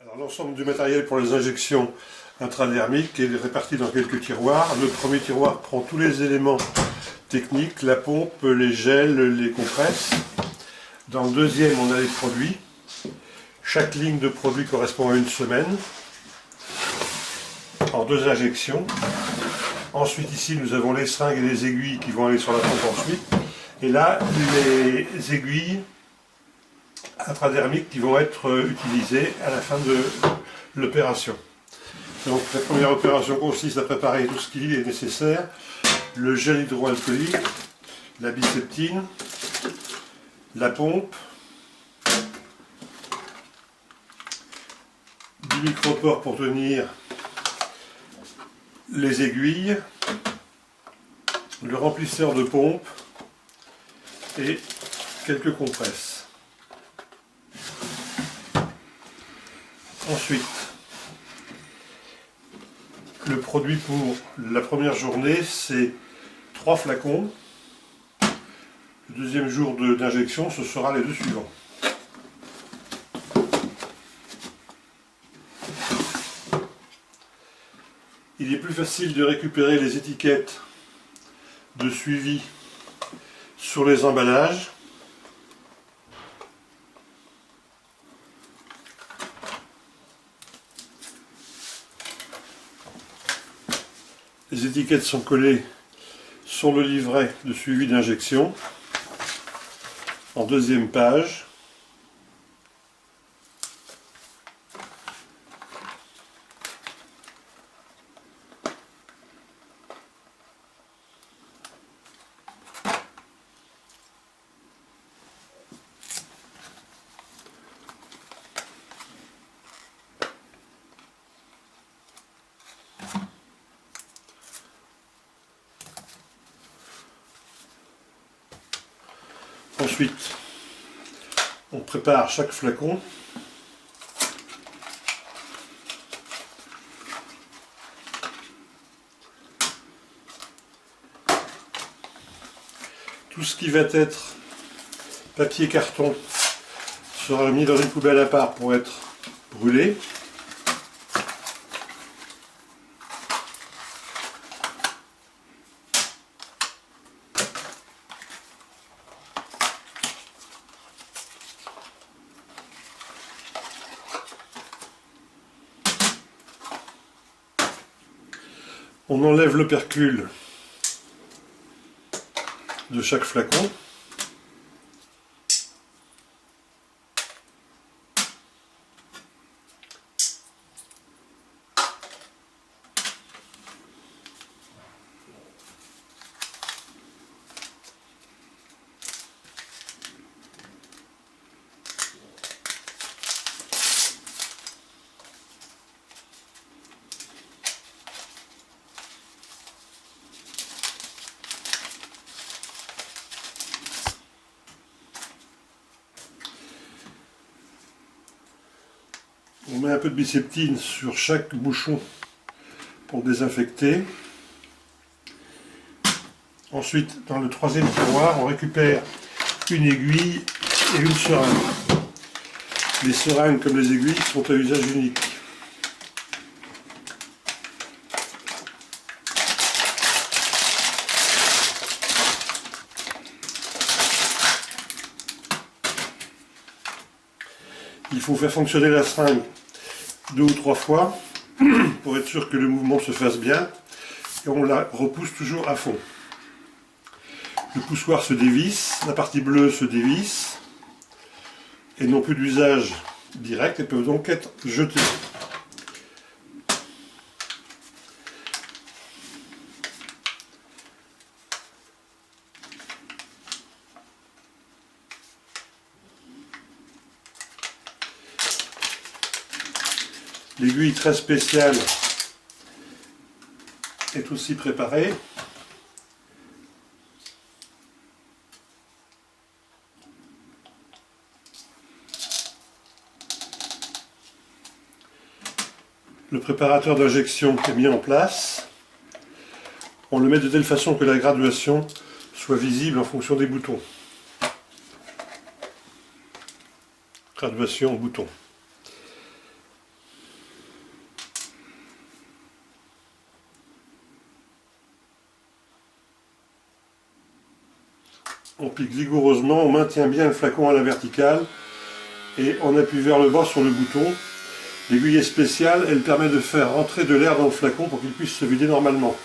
Alors l'ensemble du matériel pour les injections intradermiques est réparti dans quelques tiroirs. Le premier tiroir prend tous les éléments techniques, la pompe, les gels, les compresses. Dans le deuxième, on a les produits. Chaque ligne de produit correspond à une semaine, en 2 injections. Ensuite ici, nous avons les seringues et les aiguilles qui vont aller sur la pompe ensuite. Et là, les aiguilles intradermiques qui vont être utilisées à la fin de l'opération. Donc la première opération consiste à préparer tout ce qui est nécessaire: le gel hydroalcoolique, la biseptine, la pompe, du micropore pour tenir les aiguilles, le remplisseur de pompe et quelques compresses. Ensuite, le produit pour la première journée, c'est 3 flacons. Le deuxième jour d'injection, ce sera les 2 suivants. Il est plus facile de récupérer les étiquettes de suivi sur les emballages. Les étiquettes sont collées sur le livret de suivi d'injection, en deuxième page. Ensuite, on prépare chaque flacon. Tout ce qui va être papier carton sera mis dans une poubelle à part pour être brûlé. On enlève l'opercule de chaque flacon. On met un peu de biseptine sur chaque bouchon pour désinfecter. Ensuite, dans le troisième tiroir, on récupère une aiguille et une seringue. Les seringues comme les aiguilles sont à usage unique. Il faut faire fonctionner la seringue 2 ou 3 fois pour être sûr que le mouvement se fasse bien, et on la repousse toujours à fond. Le poussoir se dévisse, la partie bleue se dévisse et n'ont plus d'usage direct et peuvent donc être jetées. L'aiguille très spéciale est aussi préparée. Le préparateur d'injection est mis en place. On le met de telle façon que la graduation soit visible en fonction des boutons. Graduation bouton. on pique vigoureusement, on maintient bien le flacon à la verticale et on appuie vers le bas sur le bouton. L'aiguille est spéciale, elle permet de faire rentrer de l'air dans le flacon pour qu'il puisse se vider normalement.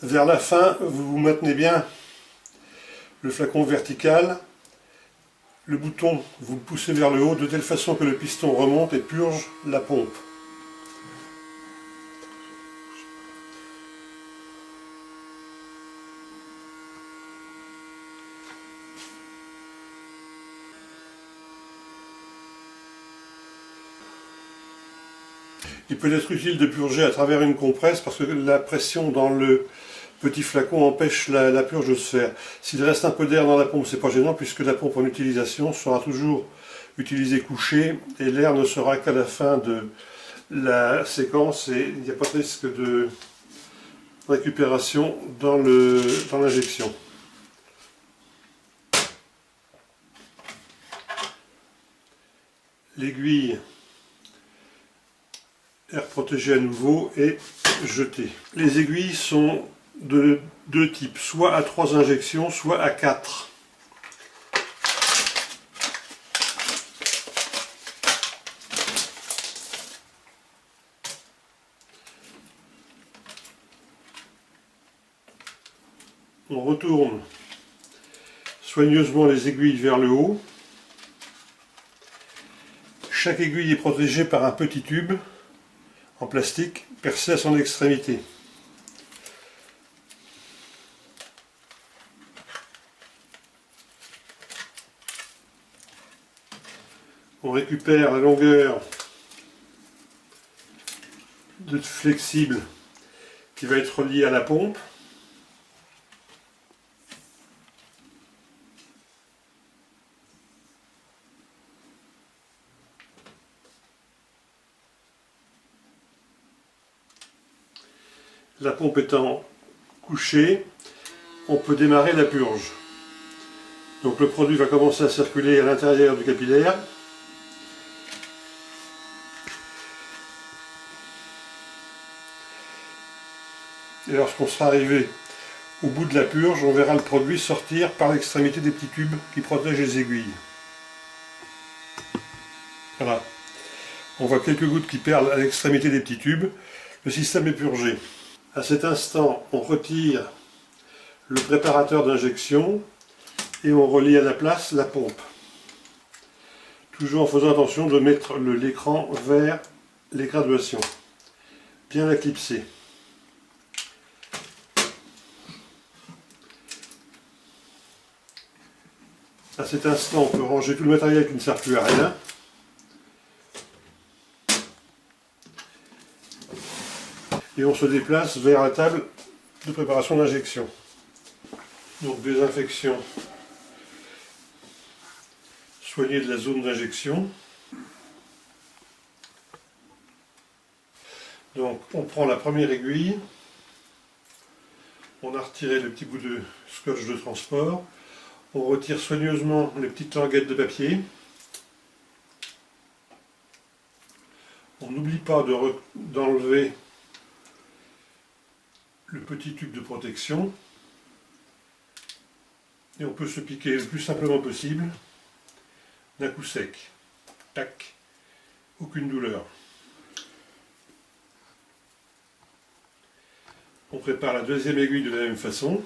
Vers la fin, vous maintenez bien le flacon vertical. Le bouton, vous le poussez vers le haut de telle façon que le piston remonte et purge la pompe. Il peut être utile de purger à travers une compresse parce que la pression dans le petit flacon empêche la purge de se faire. S'il reste un peu d'air dans la pompe, c'est pas gênant puisque la pompe en utilisation sera toujours utilisée couchée et l'air ne sera qu'à la fin de la séquence et il n'y a pas de risque de récupération dans l'injection. L'aiguille air protégé à nouveau et jeté. Les aiguilles sont de deux types, soit à 3 injections, soit à 4. On retourne soigneusement les aiguilles vers le haut. Chaque aiguille est protégée par un petit tube en plastique percé à son extrémité. On récupère la longueur de flexible qui va être reliée à la pompe. La pompe étant couchée, on peut démarrer la purge. Donc le produit va commencer à circuler à l'intérieur du capillaire. Et lorsqu'on sera arrivé au bout de la purge, on verra le produit sortir par l'extrémité des petits tubes qui protègent les aiguilles. Voilà. On voit quelques gouttes qui perlent à l'extrémité des petits tubes. Le système est purgé. À cet instant, on retire le préparateur d'injection et on relie à la place la pompe. Toujours en faisant attention de mettre l'écran vers les graduations. Bien la clipser. À cet instant, on peut ranger tout le matériel qui ne sert plus à rien. Et on se déplace vers la table de préparation d'injection. Donc désinfection, soigner de la zone d'injection. Donc on prend la première aiguille, on a retiré le petit bout de scotch de transport, on retire soigneusement les petites languettes de papier. On n'oublie pas d'enlever le petit tube de protection et on peut se piquer le plus simplement possible d'un coup sec. Tac, aucune douleur. On prépare la deuxième aiguille de la même façon.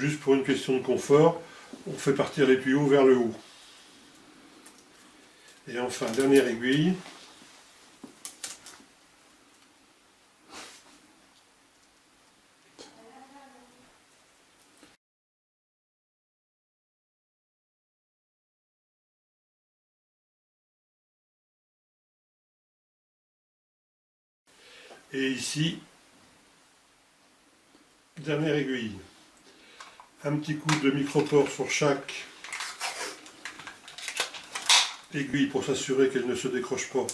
juste pour une question de confort, on fait partir les tuyaux vers le haut. Et enfin, dernière aiguille. Et ici, dernière aiguille. Un petit coup de micropore sur chaque aiguille pour s'assurer qu'elle ne se décroche pas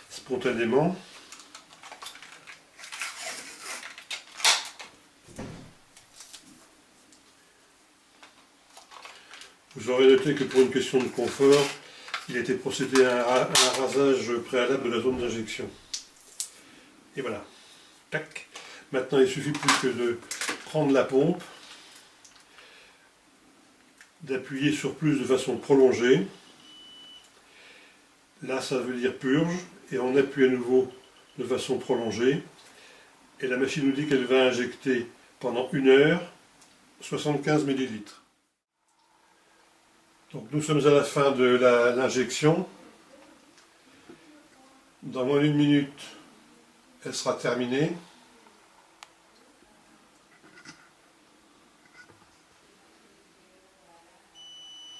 spontanément. Vous aurez noté que pour une question de confort, il a été procédé à un rasage préalable de la zone d'injection. Et voilà. Tac. Maintenant, il suffit plus que de prendre la pompe, d'appuyer sur plus de façon prolongée. Là, ça veut dire purge, et on appuie à nouveau de façon prolongée. Et la machine nous dit qu'elle va injecter pendant 1 heure 75 ml. Donc nous sommes à la fin de l'injection. Dans moins d'1 minute, elle sera terminée.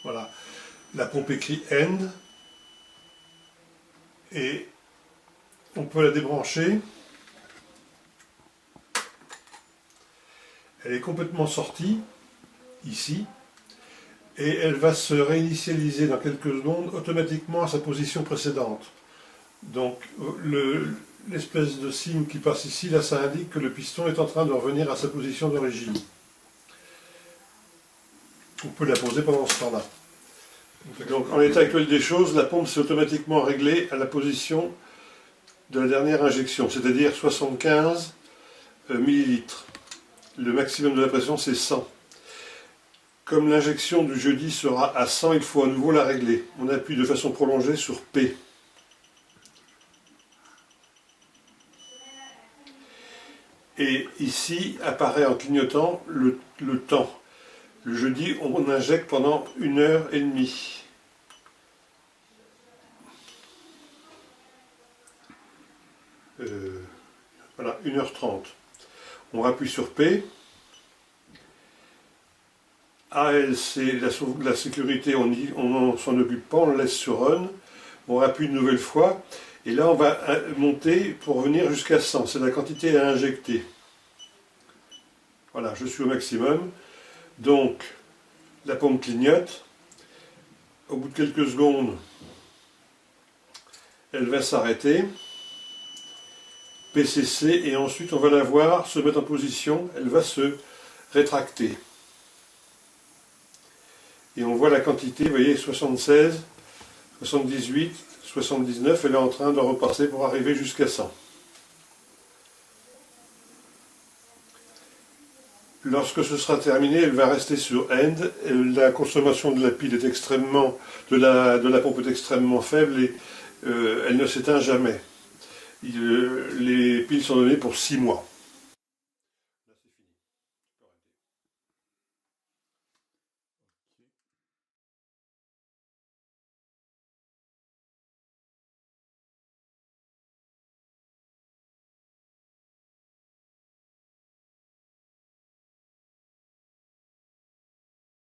Voilà, la pompe écrit End. Et on peut la débrancher. Elle est complètement sortie, ici, et elle va se réinitialiser dans quelques secondes automatiquement à sa position précédente. Donc l'espèce de signe qui passe ici, là, ça indique que le piston est en train de revenir à sa position d'origine. On peut la poser pendant ce temps-là. Donc en l'état actuel des choses, la pompe s'est automatiquement réglée à la position de la dernière injection, c'est-à-dire 75 ml. Le maximum de la pression, c'est 100. Comme l'injection du jeudi sera à 100, il faut à nouveau la régler. On appuie de façon prolongée sur P. Et ici apparaît en clignotant le temps. Le jeudi, on injecte pendant 1h30. Voilà, 1h30. On appuie sur P. AL, c'est la sécurité, on s'en occupe pas, on le laisse sur Run. On appuie une nouvelle fois. Et là, on va monter pour venir jusqu'à 100. C'est la quantité à injecter. Voilà, je suis au maximum. Donc, la pompe clignote. Au bout de quelques secondes, elle va s'arrêter. PCC, et ensuite on va la voir se mettre en position. Elle va se rétracter. Et on voit la quantité, vous voyez, 76, 78, 79, elle est en train de repasser pour arriver jusqu'à 100. Lorsque ce sera terminé, elle va rester sur End. La consommation de la pile est extrêmement, de la pompe est extrêmement faible et elle ne s'éteint jamais. Les piles sont données pour 6 mois.